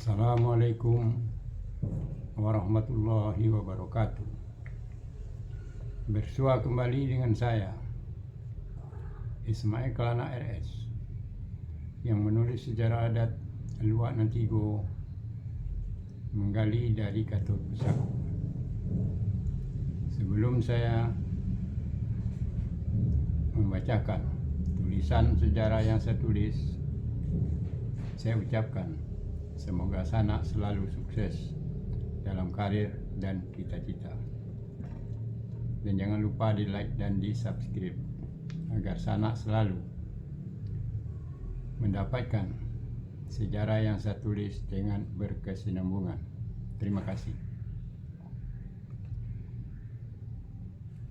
Assalamualaikum warahmatullahi wabarakatuh. Bersua kembali dengan saya Ismail Kelana RS yang menulis sejarah adat Luak Nantigo menggali dari Katut Pusako. Sebelum saya membacakan tulisan sejarah yang saya tulis, saya ucapkan semoga Sanak selalu sukses dalam karir dan cita-cita. Dan jangan lupa di like dan di subscribe agar Sanak selalu mendapatkan sejarah yang saya tulis dengan berkesinambungan. Terima kasih.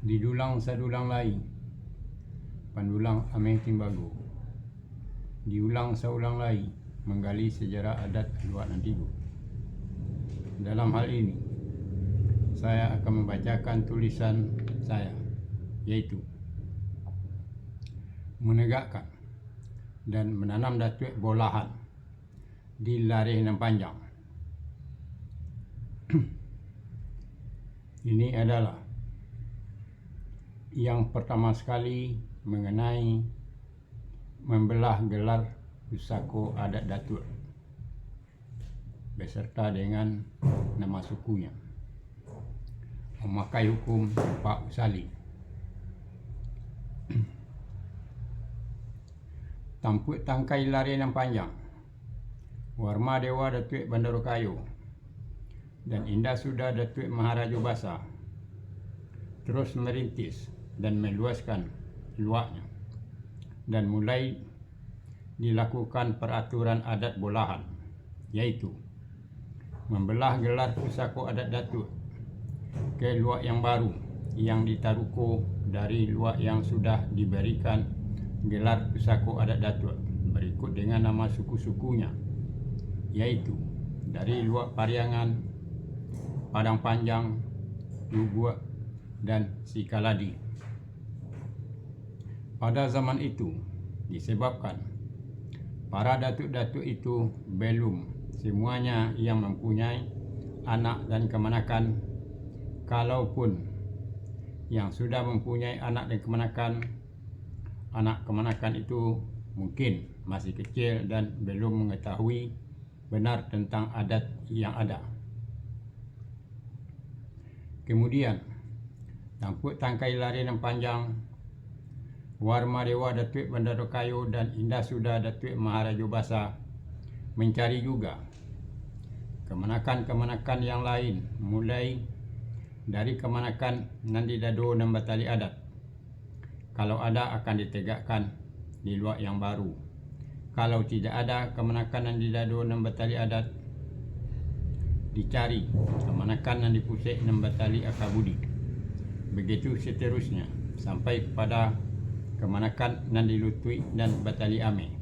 Didulang sadulang lai, pandulang ameh timbago. Diulang saulang lai, menggali sejarah adat Luak Nantigo. Dalam hal ini, saya akan membacakan tulisan saya, yaitu menegakkan dan menanam datuek bolahan di Lareh Nan Panjang. Ini adalah yang pertama sekali mengenai membelah gelar pusako adat Datuk beserta dengan nama sukunya, memakai hukum Pak Usali. Tampuk Tangkai Lareh Nan Panjang, Warma Dewa Datuk Bandar Kayu dan Indah Sudah Datuk Maharaja Basa terus merintis dan meluaskan luaknya, dan mulai dilakukan peraturan adat bolahan, yaitu membelah gelar pusako adat Datuk ke luak yang baru yang ditaruko dari luak yang sudah diberikan gelar pusako adat Datuk berikut dengan nama suku-sukunya, yaitu dari luak Pariangan, Padang Panjang, Luguak, dan Sikaladi. Pada zaman itu, disebabkan para datuk-datuk itu belum semuanya yang mempunyai anak dan kemanakan, kalaupun yang sudah mempunyai anak dan kemanakan, anak kemanakan itu mungkin masih kecil dan belum mengetahui benar tentang adat yang ada. Kemudian, Tampuk Tangkai Lareh Nan Panjang, Warma Dewa Datuk Bandar Kayu dan Indah Sudah Datuk Maharaja Basa mencari juga kemanakan-kemanakan yang lain, mulai dari kemanakan Nandi Dado dan Batali Adat. Kalau ada akan ditegakkan di luak yang baru. Kalau tidak ada kemanakan Nandi Dado dan Batali Adat, dicari kemanakan Nandi Pusek dan Batali Akabudi. Begitu seterusnya sampai kepada kemanakan Nandi Lutui dan Batali Ame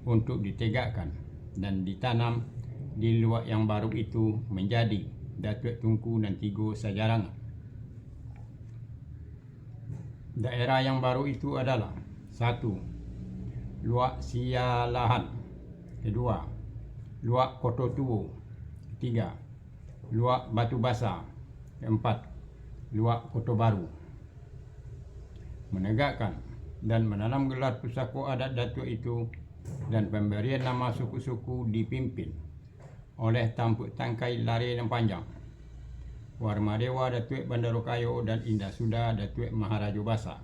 untuk ditegakkan dan ditanam di luak yang baru itu menjadi Datuk Tunku Nantigo Sajarangan. Daerah yang baru itu adalah 1. Luak Sialahan, 2. Luak Koto Tuo, 3. Luak Batu Basa, 4. Luak Koto Baru. Menegakkan dan menanam gelar pusako adat Datuk itu dan pemberian nama suku-suku dipimpin oleh Tampuk Tangkai Lareh Nan Panjang, Warma Dewa Datuk Bandar Kayu dan Indah Sudah Datuk Maharaja Basa.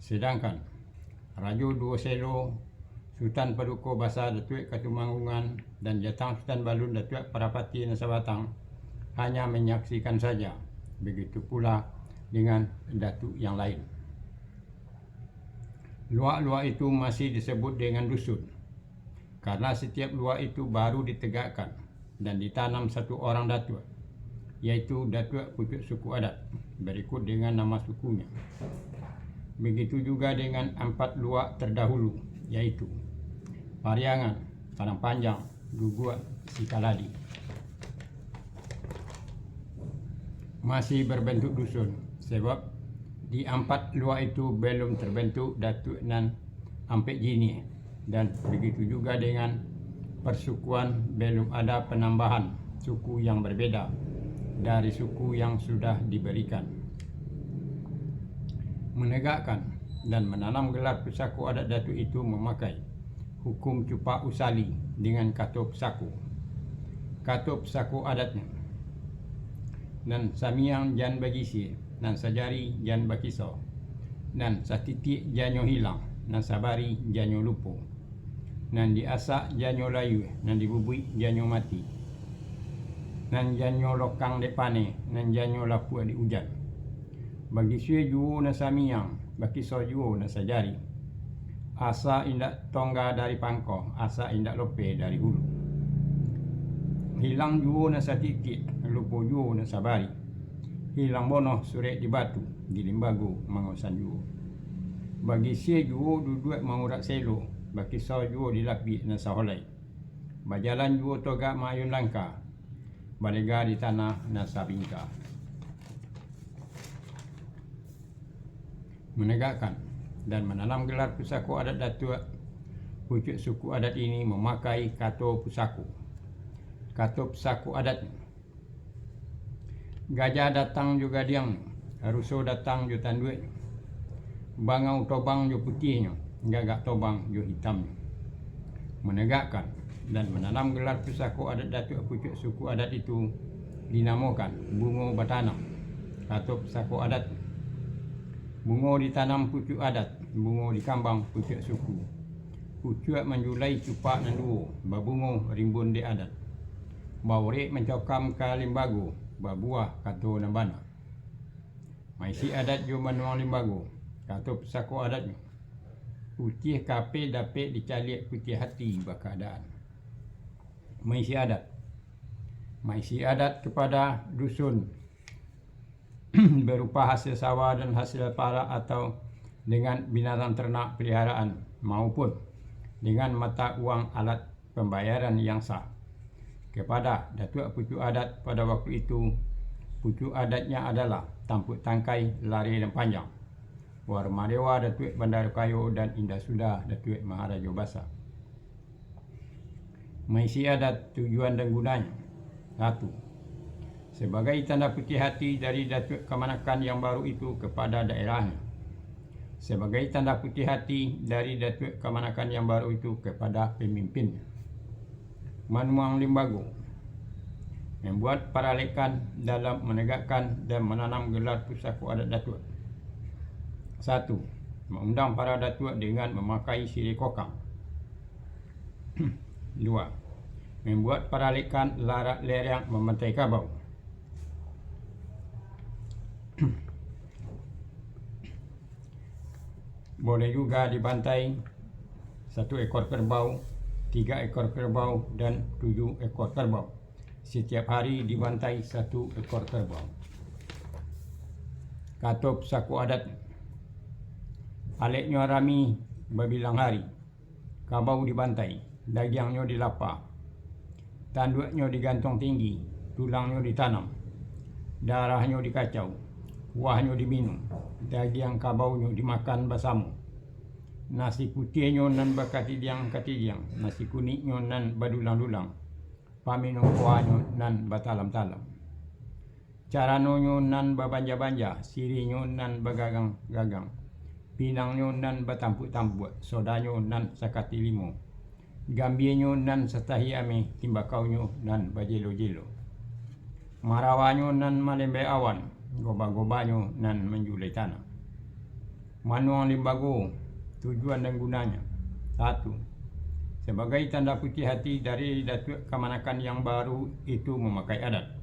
Sedangkan Rajo Dua Selo, Sultan Paduka Basa Datuk Katumanggungan dan Jatang Sultan Balun Datuk Parapati Nasabatang hanya menyaksikan saja. Begitu pula dengan datuk yang lain. Luak-luak itu masih disebut dengan dusun karena setiap luak itu baru ditegakkan dan ditanam satu orang datuk, yaitu Datuk Pucuk Suku Adat berikut dengan nama sukunya. Begitu juga dengan 4 luak terdahulu, yaitu Pariangan, Padang Panjang, Luguak, Sikaladi. Masih berbentuk dusun sebab di 4 luak itu belum terbentuk Datuk nan Ampek Jini, dan begitu juga dengan persukuan belum ada penambahan suku yang berbeda dari suku yang sudah diberikan. Menegakkan dan menanam gelar Pusaku Adat Datuk itu memakai hukum Cupak Usali dengan Katup Saku adatnya, dan Samiang jan bagisi, dan Sajari jan bakiso, dan Satitik janyo hilang, dan Sabari janyo lupo, dan diasak janyo layu, dan dibubui janyo mati, dan janyo lokang depane, dan janyo lapu di hujan. Bagi sue juo na Samiang, bakiso juo na Sajari. Asa indak tongga dari pangko, asa indak lope dari hulu. Hilang juo na Satitik, lupo juo na Sabari. Hilang bonoh surek di batu, di limbago mangosan juo. Bagi sie juo duduk mangurak selo, bagi so juo dilapi na saholai. Bajalan juo toga mayun langka, balega di tanah na sabingka. Menegakkan dan menanam gelar Pusaku Adat Datuk, pucuk suku adat ini memakai Katup Saku adatnya. Gajah datang juga diang, ruso datang jo tanduit, bangau tobang jo putihnya, gagak tobang jo hitamnya. Menegakkan dan menanam gelar Pusaku Adat Datuk pucuk suku adat itu dinamakan bungo batanam, Katup Saku adat. Bungo ditanam pucuk adat, bungo dikambang pucuk suku. Pucuk menjulai cupak nanduo, babungo rimbun di adat. Baurek mencokam ke limbago, babuah kato nabana. Maisi adat jo manuang limbago, Katup Saku adatnya. Putih kape dapat dicalik putih hati berkeadaan. Maisi adat kepada dusun berupa hasil sawah dan hasil para atau dengan binatang ternak peliharaan maupun dengan mata uang alat pembayaran yang sah. Kepada Datuk pucuk adat pada waktu itu, pucuk adatnya adalah Tampuk Tangkai, Lari dan Panjang, Warmadewa Datuk Bandar Kayo, dan Indah Sudah Datuk Maharaja Basa. Maisi adat tujuan dan gunanya. 1. Sebagai tanda putih hati dari Datuk Kemanakan yang baru itu kepada daerahnya. Sebagai tanda putih hati dari Datuk Kemanakan yang baru itu kepada pemimpinnya. Manuang limbago, membuat paralekan dalam menegakkan dan menanam gelar Pusaku Adat Datuk. 1. Mengundang para datuk dengan memakai sirih kokang. 2. Membuat paralekan larak lerang memantai kabau. Boleh juga dibantai 1 ekor kerbau, 3 ekor kerbau, dan 7 ekor kerbau. Setiap hari dibantai 1 ekor kerbau. Katup Saku adat. Aletnya rami berbilang hari. Kabau dibantai, dagingnya dilapa, tanduknya digantung tinggi, tulangnya ditanam, darahnya dikacau, kuahnya diminum, daging kabaunya dimakan bersama. Nasi putihnya nan bakatidiang, nasi kuningnya nan badulang-dulang, paminum kuahnya nan batalam-talam. Caranonyo nan babanja-banja, sirinya nan bagagang-gagang, pinangnya nan batampuk-tampuk, sodanyo nan sakati limo, gambiernya nan setahi ame, timbakaunya nan bajelo-jelo, marawanyo nan malembe awan, goba-gobanyo nan menjulai tanah. Manuang limbago, tujuan dan gunanya. 1. Sebagai tanda putih hati dari Datuk Kemanakan yang baru itu memakai adat.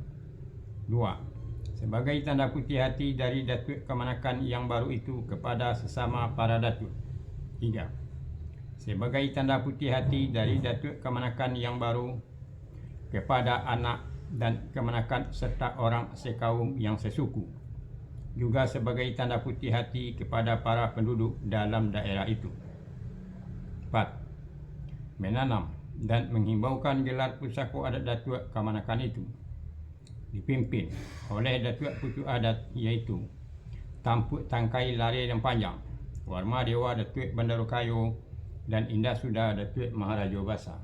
2. Sebagai tanda putih hati dari Datuk Kemanakan yang baru itu kepada sesama para datuk. 3. Sebagai tanda putih hati dari Datuk Kemanakan yang baru kepada anak dan kemanakan serta orang sekaum yang sesuku. Juga sebagai tanda putih hati kepada para penduduk dalam daerah itu. 4. Menanam dan menghimbaukan gelar Pusaku Adat Datuk Kemanakan itu dipimpin oleh Datuk Pucuk Adat, iaitu Tampuk Tangkai, Lari dan Panjang, Warmadewa Datuk Bandar Kayo, dan Indah Sudah Datuk Maharaja Basa.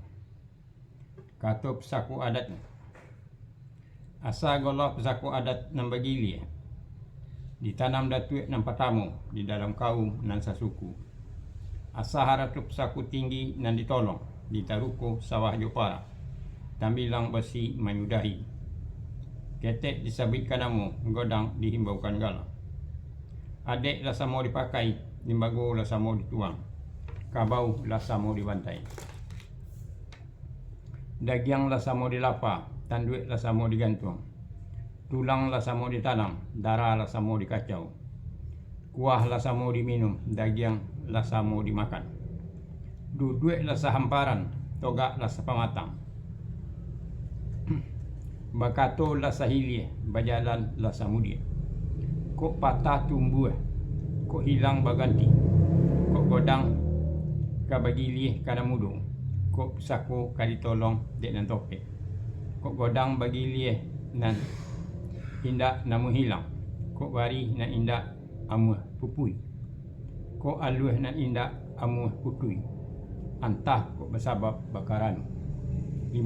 Kato pesaku adat asa golah pesaku adat nan bagili ditanam datu nan patamu di dalam kaum nan sasuku. Asa haratu pesaku tinggi nan ditolong ditaruko sawah jopara tambilang besi menyudahi. Ketek disabitkan namu godang dihimbaukan gala. Adek lasa mau dipakai, limbago lasa mau dituang, kabau lasa mau dibantai. Dagiang lasa mau dilapa, tanduik lasa mau digantung. Tulang lasa mau ditanam, darah lasa mau dikacau. Kuah lasa mau diminum, dagiang lasa mau dimakan. Duduik lasa hamparan, togak lasa pamatang. Bakato lasa hilie, bajalan lasa mudia. Kok patah tumbuh, kok hilang baganti. Kok godang kabagilih kana mudung. Kok sako kaditolong dek nan topek. Kok godang bagilih nan indak namu hilang. Kok bari nan indak amuh pupui. Kok aluh nan indak amuh putui. Antah kok bersabab bakaran. 5.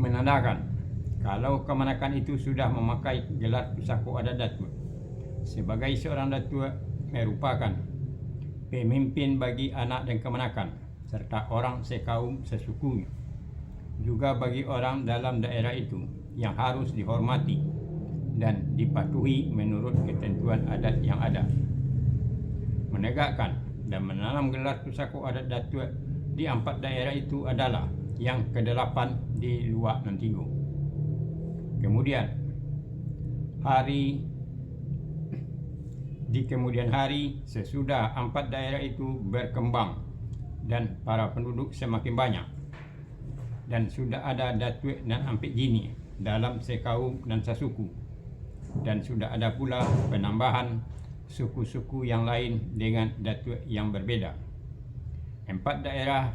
Menandakan kalau kemanakan itu sudah memakai gelar pusako adat datuk sebagai seorang datuk merupakan pemimpin bagi anak dan kemanakan serta orang sekaum sesukunya, juga bagi orang dalam daerah itu yang harus dihormati dan dipatuhi menurut ketentuan adat yang ada. Menegakkan dan menanam gelar pusako adat datuk di 4 daerah itu adalah yang ke-8 di Luak Nantigo. Kemudian di kemudian hari sesudah 4 daerah itu berkembang dan para penduduk semakin banyak dan sudah ada datuk dan ampik jini dalam sekaum dan sasuku, dan sudah ada pula penambahan suku-suku yang lain dengan datuk yang berbeda. 4 daerah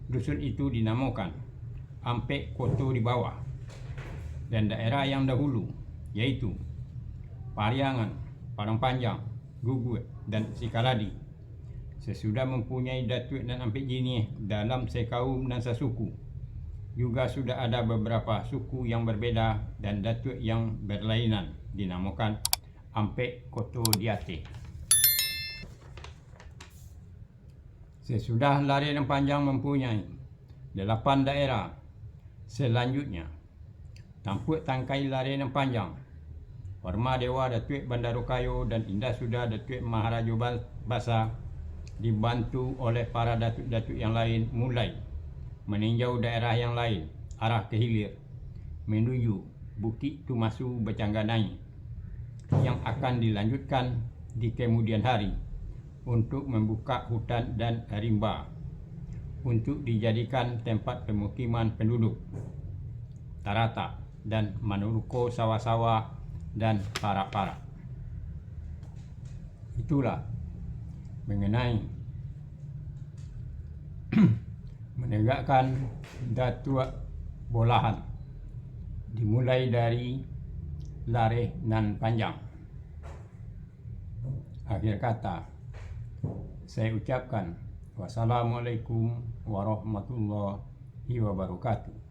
dusun itu dinamakan Ampek Koto di bawah, dan daerah yang dahulu yaitu Pariangan, Padang Panjang, Gugut, dan Sikaladi sesudah mempunyai datuk dan ampik jini dalam sekaum dan sasuku. Juga sudah ada beberapa suku yang berbeda dan datuk yang berlainan dinamakan Ampek Koto Diate. Sesudah Lare dan Panjang mempunyai 8 daerah selanjutnya, Tampuk Tangkai Lare dan Panjang, Horma Dewa Datuk Bandarukayo dan Indah Sudah Datuk Maharaja Basa dibantu oleh para datuk-datuk yang lain mulai meninjau daerah yang lain arah ke hilir menuju Bukit Tumasu Becangganai yang akan dilanjutkan di kemudian hari untuk membuka hutan dan rimba untuk dijadikan tempat pemukiman penduduk Tarata dan menuruko sawah-sawah dan para-para. Itulah mengenai menegakkan datuk bolahan dimulai dari Lare nan Panjang. Akhir kata saya ucapkan wassalamualaikum warahmatullahi wabarakatuh.